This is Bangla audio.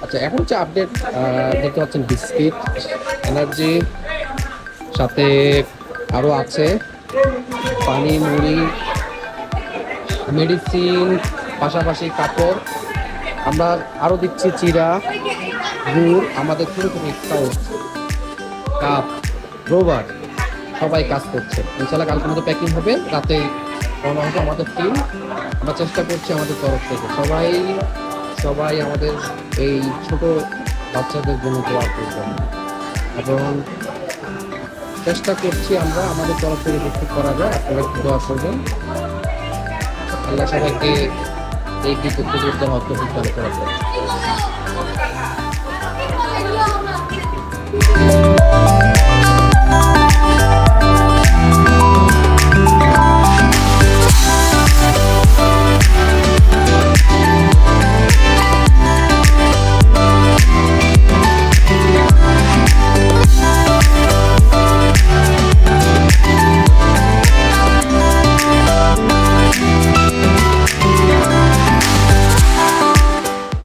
আচ্ছা, এখন হচ্ছে আপডেট দেখতে পাচ্ছেন বিস্কিট, এনার্জি, সাথে আরো আছে পানি, মুড়ি, মেডিসিন, পাশাপাশি কাপড়। আমরা আরো দিচ্ছি চিরা, গুড়, আমাদের ছোট ছোট স্কাউট, কাপ, রোবার, সবাই কাজ করছে। ইনশাল্লাহ কালকে মতো প্যাকিং হবে, রাতে রওনা হবে আমাদের টিম। আমরা চেষ্টা করছি আমাদের তরফ থেকে সবাই সবাই আমাদের এই ছোট বাচ্চাদের জন্য দোয়া করবেন, এবং চেষ্টা করছি আমরা আমাদের তরফ থেকে যতটুকু করা যায় আপনারা একটু দোয়া করবেন। আল্লাহ সবাইকে এই বিপদ থেকে উদ্ধার হত্যা করা যায়।